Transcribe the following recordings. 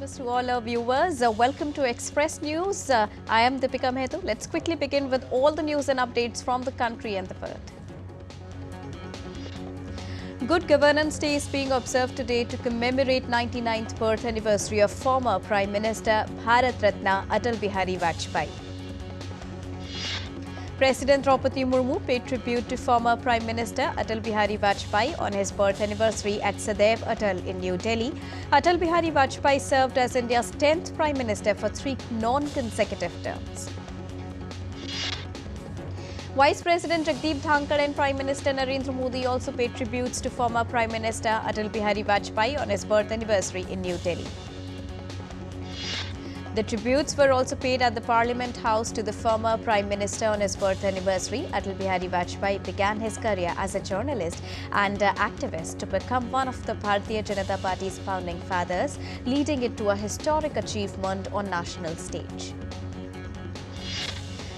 Christmas to all our viewers. Welcome to Express News. I am Deepika Mehta. Let's quickly begin with all the news and updates from the country and the world. Good Governance Day is being observed today to commemorate 99th birth anniversary of former Prime Minister Bharat Ratna Atal Bihari Vajpayee. President Draupadi Murmu paid tribute to former Prime Minister Atal Bihari Vajpayee on his birth anniversary at Sadaiv Atal in New Delhi. Atal Bihari Vajpayee served as India's 10th Prime Minister for 3 non-consecutive terms. Vice President Jagdeep Dhankar and Prime Minister Narendra Modi also paid tributes to former Prime Minister Atal Bihari Vajpayee on his birth anniversary in New Delhi. The tributes were also paid at the Parliament House to the former Prime Minister on his birth anniversary. Atal Bihari Vajpayee began his career as a journalist and activist to become one of the Bharatiya Janata Party's founding fathers, leading it to a historic achievement on national stage.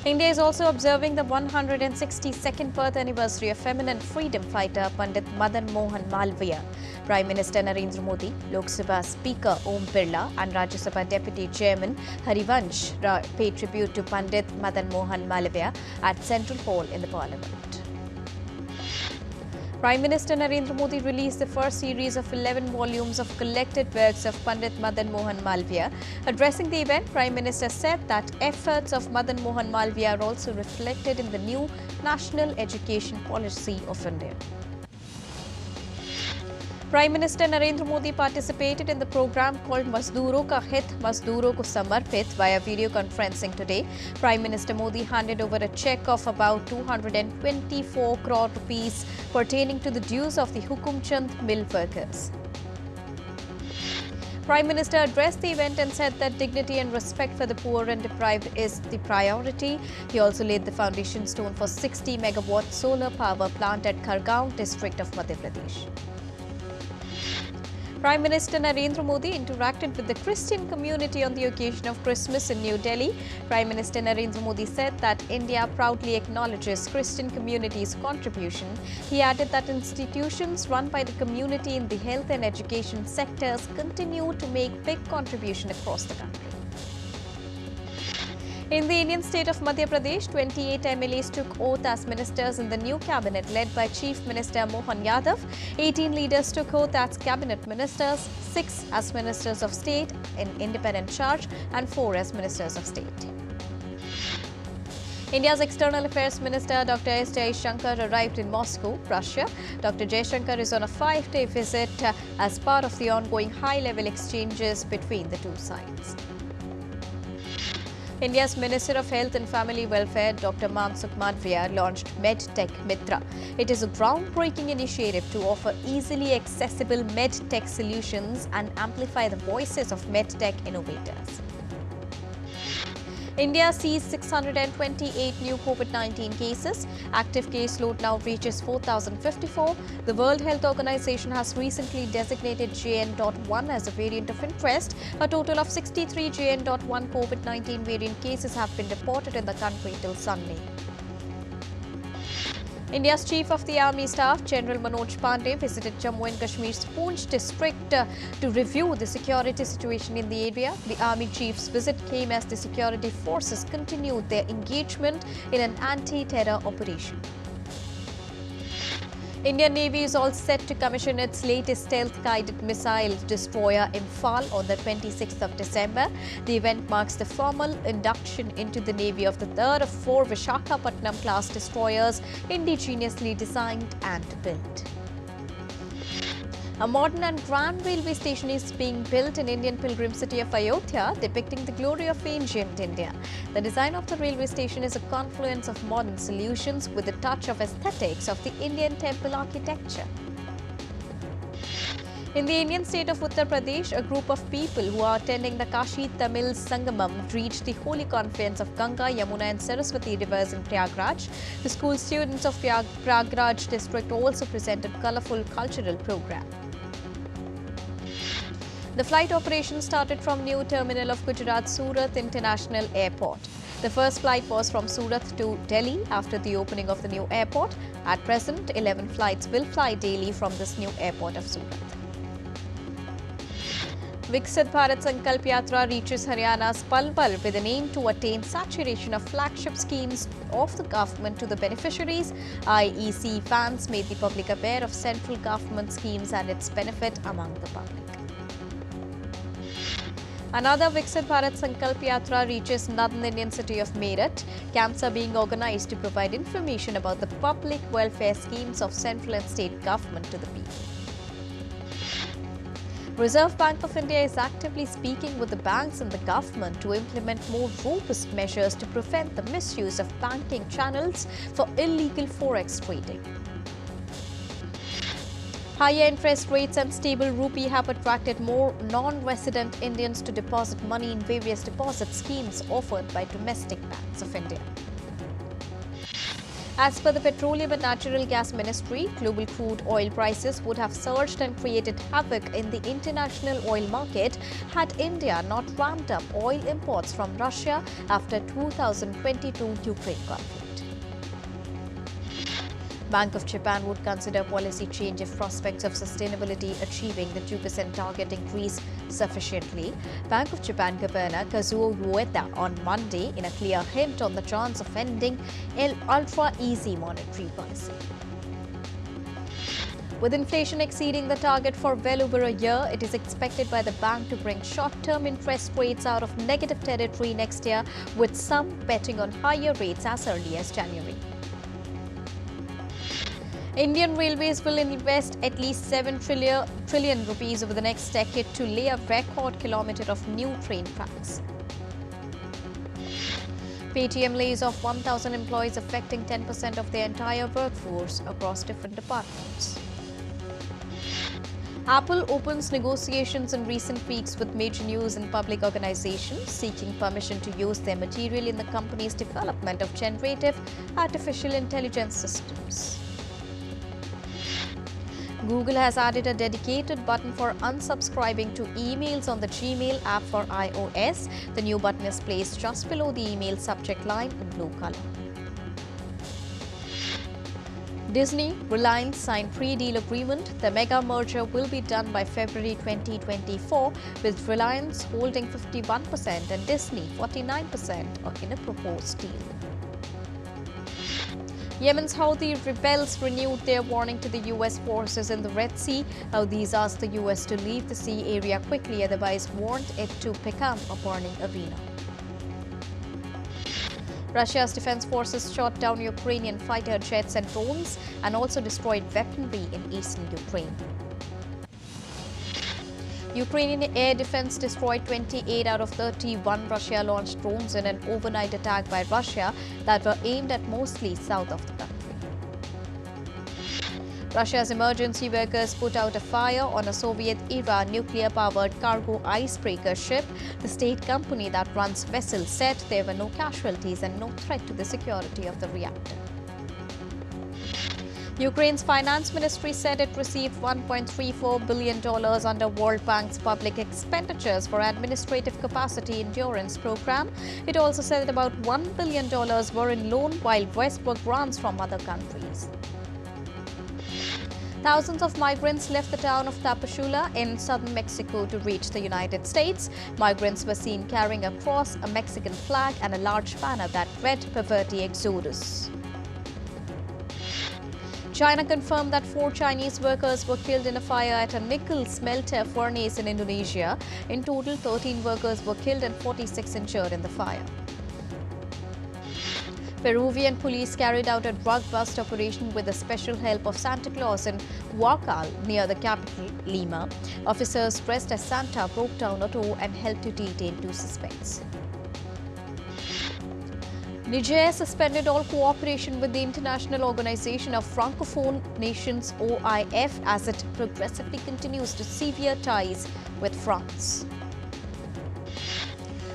India is also observing the 162nd birth anniversary of eminent freedom fighter Pandit Madan Mohan Malviya. Prime Minister Narendra Modi, Lok Sabha Speaker Om Birla and Rajya Sabha Deputy Chairman Harivansh paid tribute to Pandit Madan Mohan Malviya at Central Hall in the Parliament. Prime Minister Narendra Modi released the first series of 11 volumes of collected works of Pandit Madan Mohan Malviya. Addressing the event, Prime Minister said that efforts of Madan Mohan Malviya are also reflected in the new National Education Policy of India. Prime Minister Narendra Modi participated in the program called Mazduron Ka Hit, Mazduron Ko Samarpit via video conferencing today. Prime Minister Modi handed over a cheque of about 224 crore rupees pertaining to the dues of the Hukumchand mill workers. Prime Minister addressed the event and said that dignity and respect for the poor and deprived is the priority. He also laid the foundation stone for 60 megawatt solar power plant at Khargaon district of Madhya Pradesh. Prime Minister Narendra Modi interacted with the Christian community on the occasion of Christmas in New Delhi. Prime Minister Narendra Modi said that India proudly acknowledges Christian community's contribution. He added that institutions run by the community in the health and education sectors continue to make big contribution across the country. In the Indian state of Madhya Pradesh, 28 MLAs took oath as ministers in the new cabinet led by Chief Minister Mohan Yadav. 18 leaders took oath as cabinet ministers, 6 as ministers of state in independent charge and 4 as ministers of state. India's External Affairs Minister Dr. S. Jaishankar arrived in Moscow, Russia. Dr. Jaishankar is on a 5-day visit as part of the ongoing high-level exchanges between the two sides. India's Minister of Health and Family Welfare, Dr. Mansukh Mandavia, launched MedTech Mitra. It is a groundbreaking initiative to offer easily accessible MedTech solutions and amplify the voices of MedTech innovators. India sees 628 new COVID-19 cases. Active case load now reaches 4,054. The World Health Organization has recently designated JN.1 as a variant of interest. A total of 63 JN.1 COVID-19 variant cases have been reported in the country till Sunday. India's Chief of the Army Staff, General Manoj Pandey, visited Jammu and Kashmir's Poonch district to review the security situation in the area. The Army Chief's visit came as the security forces continued their engagement in an anti-terror operation. Indian Navy is all set to commission its latest stealth-guided missile destroyer Imphal on the 26th of December. The event marks the formal induction into the Navy of the third of 4 Visakhapatnam-class destroyers indigenously designed and built. A modern and grand railway station is being built in Indian pilgrim city of Ayodhya, depicting the glory of ancient India. The design of the railway station is a confluence of modern solutions with a touch of aesthetics of the Indian temple architecture. In the Indian state of Uttar Pradesh, a group of people who are attending the Kashi Tamil Sangamam reached the holy confluence of Ganga, Yamuna and Saraswati rivers in Prayagraj. The school students of Prayagraj district also presented colourful cultural program. The flight operation started from new terminal of Gujarat Surat International Airport. The first flight was from Surat to Delhi after the opening of the new airport. At present, 11 flights will fly daily from this new airport of Surat. Viksit Bharat Sankalp Yatra reaches Haryana's Palwal with an aim to attain saturation of flagship schemes of the government to the beneficiaries. IEC fans made the public aware of central government schemes and its benefit among the public. Another Viksit Bharat Sankalp Yatra reaches northern Indian city of Meerut. Camps are being organized to provide information about the public welfare schemes of central and state government to the people. Reserve Bank of India is actively speaking with the banks and the government to implement more robust measures to prevent the misuse of banking channels for illegal forex trading. Higher interest rates and stable rupee have attracted more non-resident Indians to deposit money in various deposit schemes offered by domestic banks of India. As per the Petroleum and Natural Gas Ministry, global crude oil prices would have surged and created havoc in the international oil market had India not ramped up oil imports from Russia after 2022 Ukraine conflict. Bank of Japan would consider policy change if prospects of sustainability achieving the 2% target increase sufficiently. Bank of Japan Governor Kazuo Ueda on Monday in a clear hint on the chance of ending ultra-easy monetary policy. With inflation exceeding the target for well over a year, it is expected by the bank to bring short-term interest rates out of negative territory next year, with some betting on higher rates as early as January. Indian Railways will invest at least 7 trillion rupees over the next decade to lay a record kilometre of new train tracks. Paytm lays off 1,000 employees, affecting 10% of their entire workforce across different departments. Apple opens negotiations in recent weeks with major news and public organizations seeking permission to use their material in the company's development of generative artificial intelligence systems. Google has added a dedicated button for unsubscribing to emails on the Gmail app for iOS. The new button is placed just below the email subject line in blue color. Disney, Reliance signed pre-deal agreement. The mega merger will be done by February 2024, with Reliance holding 51% and Disney 49% in a proposed deal. Yemen's Houthi rebels renewed their warning to the U.S. forces in the Red Sea. Houthis asked the U.S. to leave the sea area quickly, otherwise warned it to become a burning arena. Russia's defense forces shot down Ukrainian fighter jets and drones and also destroyed weaponry in eastern Ukraine. Ukrainian air defense destroyed 28 out of 31 Russia-launched drones in an overnight attack by Russia that were aimed at mostly south of the country. Russia's emergency workers put out a fire on a Soviet-era nuclear-powered cargo icebreaker ship. The state company that runs vessels said there were no casualties and no threat to the security of the reactor. Ukraine's finance ministry said it received $1.34 billion under World Bank's public expenditures for administrative capacity endurance program. It also said about $1 billion were in loan, while rest were grants from other countries. Thousands of migrants left the town of Tapachula in southern Mexico to reach the United States. Migrants were seen carrying a cross, a Mexican flag, and a large banner that read "Poverty Exodus." China confirmed that 4 Chinese workers were killed in a fire at a nickel smelter furnace in Indonesia. In total, 13 workers were killed and 46 injured in the fire. Peruvian police carried out a drug bust operation with the special help of Santa Claus in Huacal, near the capital, Lima. Officers dressed as Santa broke down a door and helped to detain 2 suspects. Niger suspended all cooperation with the International Organization of Francophone Nations (OIF) as it progressively continues to sever ties with France.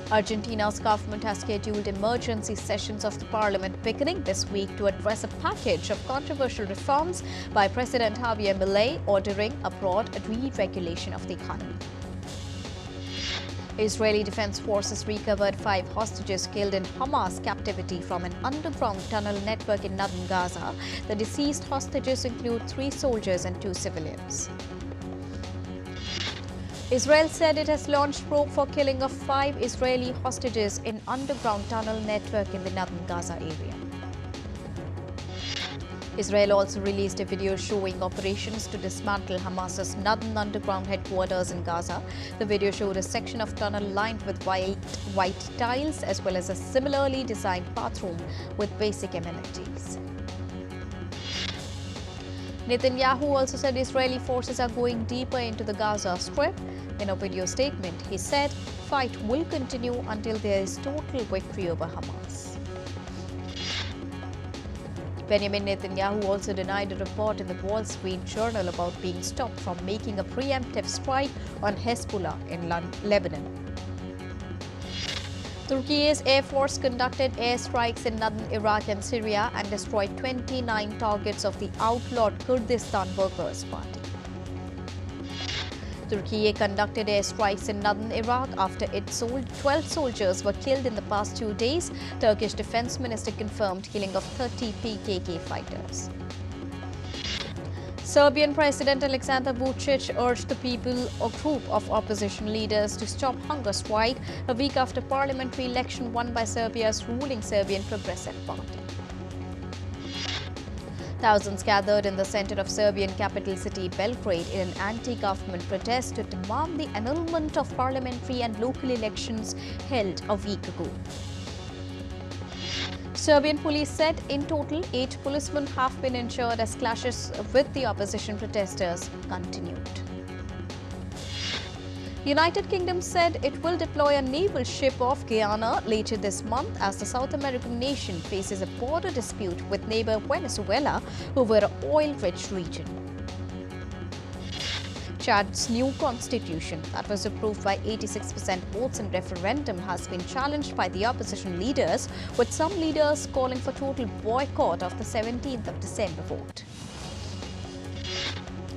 Argentina's government has scheduled emergency sessions of the parliament beginning this week to address a package of controversial reforms by President Javier Milei, ordering a broad re-regulation of the economy. Israeli Defense Forces recovered 5 hostages killed in Hamas captivity from an underground tunnel network in northern Gaza. The deceased hostages include 3 soldiers and 2 civilians. Israel said it has launched probe for killing of 5 Israeli hostages in underground tunnel network in the northern Gaza area. Israel also released a video showing operations to dismantle Hamas's northern underground headquarters in Gaza. The video showed a section of tunnel lined with white tiles as well as a similarly designed bathroom with basic amenities. Netanyahu also said Israeli forces are going deeper into the Gaza Strip. In a video statement, he said, "Fight will continue until there is total victory over Hamas." Benjamin Netanyahu also denied a report in the Wall Street Journal about being stopped from making a preemptive strike on Hezbollah in Lebanon. Turkey's Air Force conducted airstrikes in northern Iraq and Syria and destroyed 29 targets of the outlawed Kurdistan Workers' Party. Turkey conducted airstrikes in northern Iraq after 12 soldiers were killed in the past 2 days. Turkish Defense Minister confirmed killing of 30 PKK fighters. Serbian President Aleksandar Vučić urged the people, a group of opposition leaders, to stop hunger strike a week after parliamentary election won by Serbia's ruling Serbian Progressive Party. Thousands gathered in the center of Serbian capital city Belgrade in an anti-government protest to demand the annulment of parliamentary and local elections held a week ago. Serbian police said in total 8 policemen have been injured as clashes with the opposition protesters continued. The United Kingdom said it will deploy a naval ship off Guyana later this month as the South American nation faces a border dispute with neighbor Venezuela over an oil-rich region. Chad's new constitution that was approved by 86% votes in referendum has been challenged by the opposition leaders, with some leaders calling for total boycott of the 17th of December vote.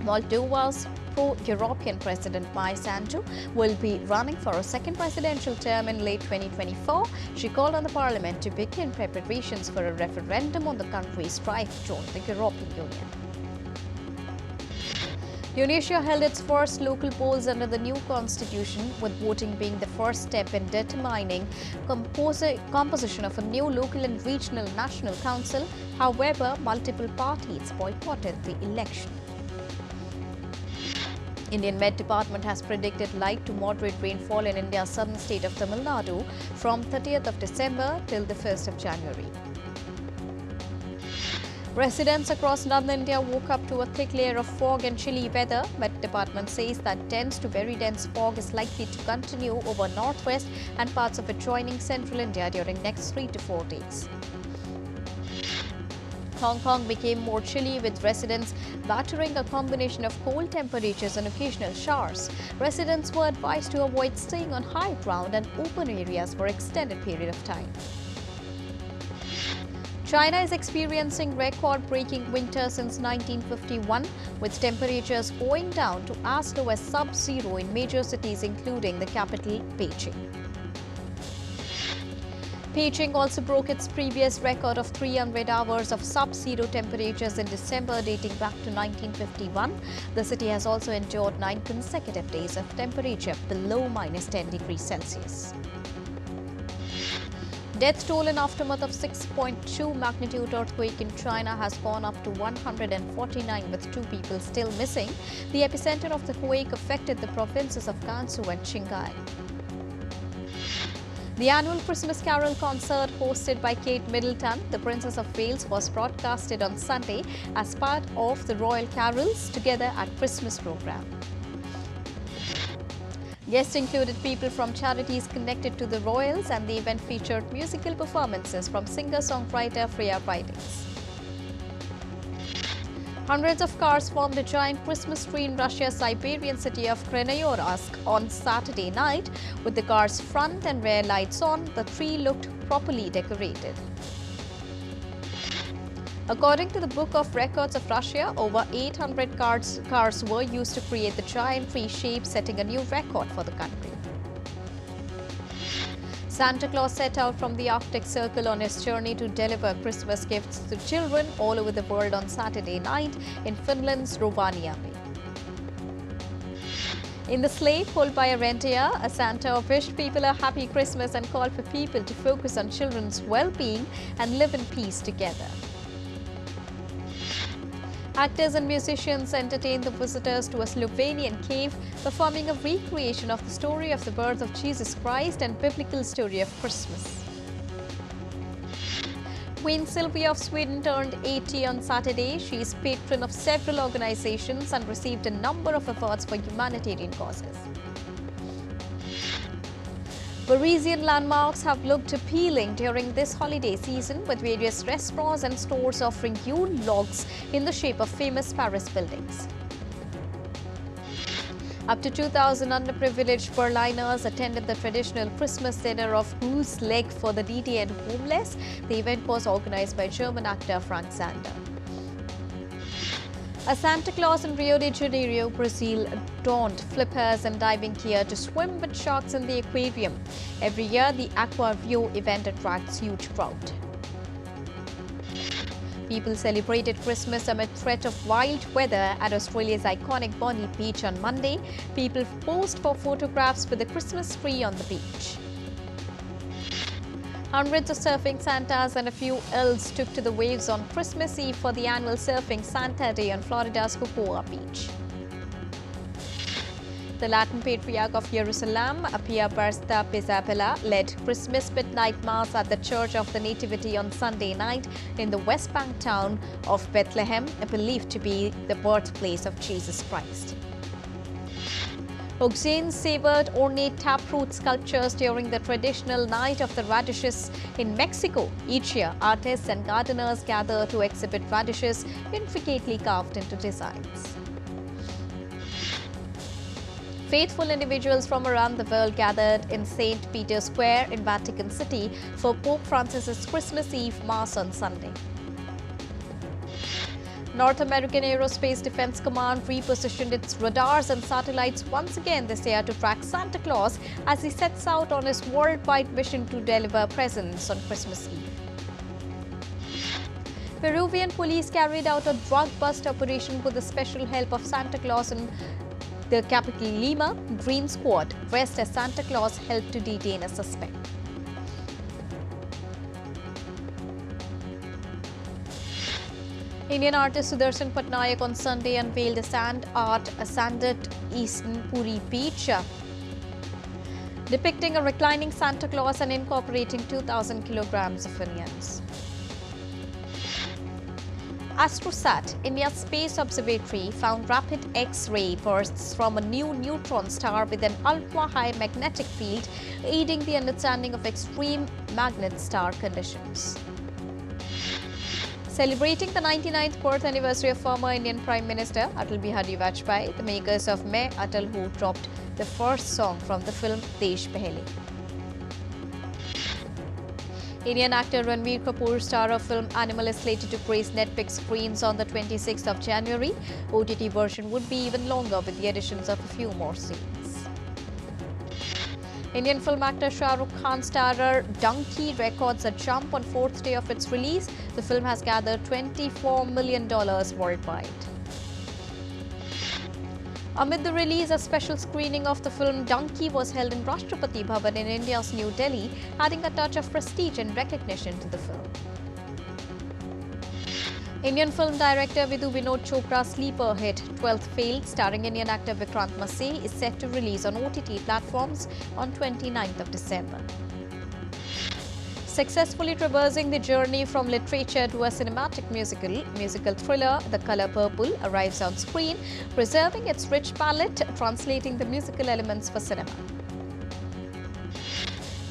Moldova's pro-European President Mai Sandu will be running for a second presidential term in late 2024. She called on the parliament to begin preparations for a referendum on the country's drive to join the European Union. Tunisia held its first local polls under the new constitution, with voting being the first step in determining composition of a new local and regional national council. However, multiple parties boycotted the election. Indian Met Department has predicted light to moderate rainfall in India's southern state of Tamil Nadu from 30th of December till the 1st of January. Residents across northern India woke up to a thick layer of fog and chilly weather. Met Department says that dense to very dense fog is likely to continue over northwest and parts of adjoining central India during next 3 to 4 days. Hong Kong became more chilly, with residents battering a combination of cold temperatures and occasional showers. Residents were advised to avoid staying on high ground and open areas for extended period of time. China is experiencing record-breaking winter since 1951, with temperatures going down to as low as sub-zero in major cities including the capital, Beijing. Beijing also broke its previous record of 300 hours of sub-zero temperatures in December, dating back to 1951. The city has also endured 9 consecutive days of temperature below -10 degrees Celsius. Death toll in aftermath of 6.2 magnitude earthquake in China has gone up to 149, with 2 people still missing. The epicenter of the quake affected the provinces of Gansu and Qinghai. The annual Christmas Carol concert hosted by Kate Middleton, the Princess of Wales, was broadcasted on Sunday as part of the Royal Carols Together at Christmas program. Guests included people from charities connected to the royals, and the event featured musical performances from singer-songwriter Freya Ridings. Hundreds of cars formed a giant Christmas tree in Russia's Siberian city of Krasnoyarsk on Saturday night. With the car's front and rear lights on, the tree looked properly decorated. According to the Book of Records of Russia, over 800 cars were used to create the giant tree shape, setting a new record for the country. Santa Claus set out from the Arctic Circle on his journey to deliver Christmas gifts to children all over the world on Saturday night in Finland's Rovaniemi. In the sleigh pulled by a reindeer, a Santa wished people a happy Christmas and called for people to focus on children's well-being and live in peace together. Actors and musicians entertained the visitors to a Slovenian cave, performing a recreation of the story of the birth of Jesus Christ and biblical story of Christmas. Queen Sylvia of Sweden turned 80 on Saturday. She is patron of several organizations and received a number of awards for humanitarian causes. Parisian landmarks have looked appealing during this holiday season, with various restaurants and stores offering Yule logs in the shape of famous Paris buildings. Up to 2,000 underprivileged Berliners attended the traditional Christmas dinner of Goose Leg for the needy and homeless. The event was organized by German actor Frank Zander. A Santa Claus in Rio de Janeiro, Brazil, donned flippers and diving gear to swim with sharks in the aquarium. Every year, the Aqua Rio event attracts huge crowd. People celebrated Christmas amid threat of wild weather at Australia's iconic Bondi Beach on Monday. People posed for photographs with the Christmas tree on the beach. Hundreds of surfing Santas and a few elves took to the waves on Christmas Eve for the annual Surfing Santa Day on Florida's Cocoa Beach. The Latin Patriarch of Jerusalem, Pia Barsta Pizzabella, led Christmas midnight mass at the Church of the Nativity on Sunday night in the West Bank town of Bethlehem, believed to be the birthplace of Jesus Christ. Auxane savored ornate taproot sculptures during the traditional Night of the Radishes in Mexico. Each year, artists and gardeners gather to exhibit radishes intricately carved into designs. Faithful individuals from around the world gathered in St. Peter's Square in Vatican City for Pope Francis's Christmas Eve Mass on Sunday. North American Aerospace Defense Command repositioned its radars and satellites once again this year to track Santa Claus as he sets out on his worldwide mission to deliver presents on Christmas Eve. Peruvian police carried out a drug bust operation with the special help of Santa Claus in the capital Lima. Green Squad, dressed as Santa Claus, helped to detain a suspect. Indian artist Sudarshan Patnaik on Sunday unveiled a sanded Eastern Puri beach, depicting a reclining Santa Claus and incorporating 2,000 kilograms of onions. AstroSat, India's space observatory, found rapid X-ray bursts from a new neutron star with an ultra-high magnetic field, aiding the understanding of extreme magnet star conditions. Celebrating the 99th birth anniversary of former Indian Prime Minister Atal Bihari Vajpayee, the makers of Main Atal Hu dropped the first song from the film Desh Pehle. Indian actor Ranbir Kapoor, star of film Animal, is slated to grace Netflix screens on the 26th of January. OTT version would be even longer with the additions of a few more scenes. Indian film actor Shah Rukh Khan's starrer Donkey records a jump on fourth day of its release. The film has gathered $24 million worldwide. Amid the release, a special screening of the film Donkey was held in Rashtrapati Bhavan in India's New Delhi, adding a touch of prestige and recognition to the film. Indian film director Vidhu Vinod Chopra's sleeper hit 12th Fail, starring Indian actor Vikrant Massey, is set to release on OTT platforms on 29th of December. Successfully traversing the journey from literature to a cinematic musical thriller, The Color Purple arrives on screen, preserving its rich palette, translating the musical elements for cinema.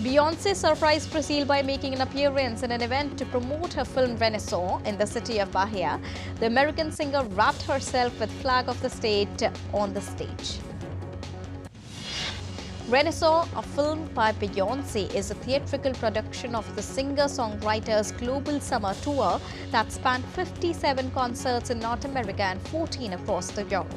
Beyoncé surprised Brazil by making an appearance in an event to promote her film Renaissance in the city of Bahia. The American singer wrapped herself with flag of the state on the stage. Renaissance, a film by Beyoncé, is a theatrical production of the singer-songwriter's global summer tour that spanned 57 concerts in North America and 14 across Europe.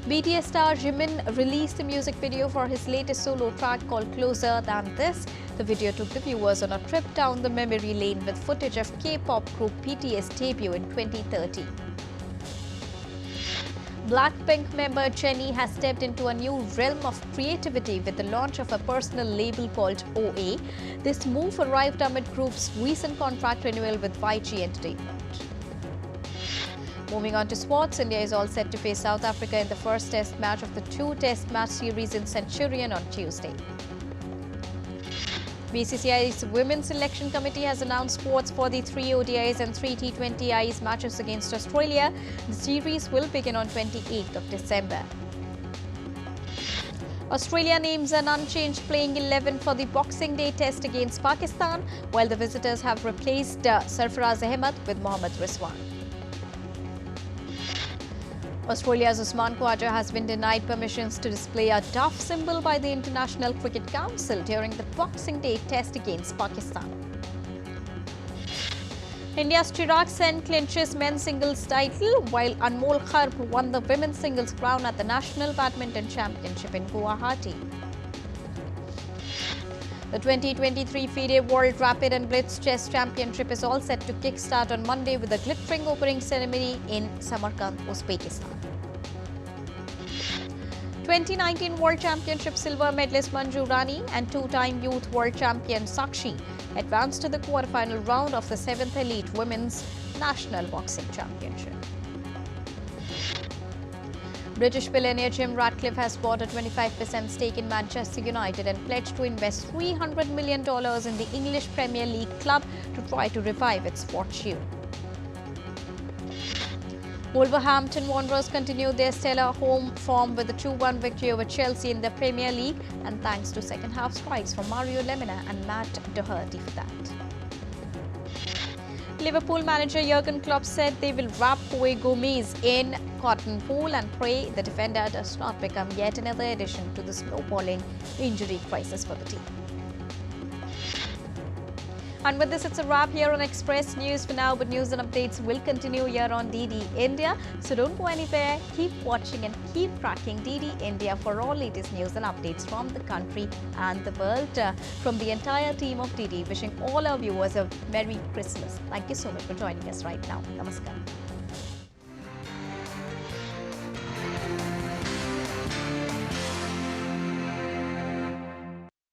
BTS star Jimin released a music video for his latest solo track called Closer Than This. The video took the viewers on a trip down the memory lane with footage of K-pop group BTS debut in 2013. Blackpink member Jennie has stepped into a new realm of creativity with the launch of a personal label called OA. This move arrived amid group's recent contract renewal with YG Entertainment. Moving on to sports, India is all set to face South Africa in the first test match of the two-test match series in Centurion on Tuesday. BCCI's Women's Selection Committee has announced squads for the 3 ODIs and 3 T20Is matches against Australia. The series will begin on 28th of December. Australia names an unchanged playing 11 for the Boxing Day test against Pakistan, while the visitors have replaced Sarfaraz Ahmed with Mohammad Rizwan. Australia's Usman Khawaja has been denied permissions to display a duff symbol by the International Cricket Council during the Boxing Day test against Pakistan. India's Chirag Sen clinches men's singles title, while Anmol Kharp won the women's singles crown at the National Badminton Championship in Guwahati. The 2023 FIDE World Rapid and Blitz Chess Championship is all set to kickstart on Monday with a glittering opening ceremony in Samarkand, Uzbekistan. 2019 World Championship silver medalist Manju Rani and two-time youth world champion Sakshi advanced to the quarterfinal round of the 7th Elite Women's National Boxing Championship. British billionaire Jim Ratcliffe has bought a 25% stake in Manchester United and pledged to invest $300 million in the English Premier League club to try to revive its fortune. Wolverhampton Wanderers continued their stellar home form with a 2-1 victory over Chelsea in the Premier League, and thanks to second-half strikes from Mario Lemina and Matt Doherty for that. Liverpool manager Jurgen Klopp said they will wrap Pau Gomez in cotton wool and pray the defender does not become yet another addition to the snowballing injury crisis for the team. And with this, it's a wrap here on Express News for now, but news and updates will continue here on DD India. So don't go anywhere, keep watching and keep tracking DD India for all latest news and updates from the country and the world. From the entire team of DD, wishing all our viewers a Merry Christmas. Thank you so much for joining us right now. Namaskar.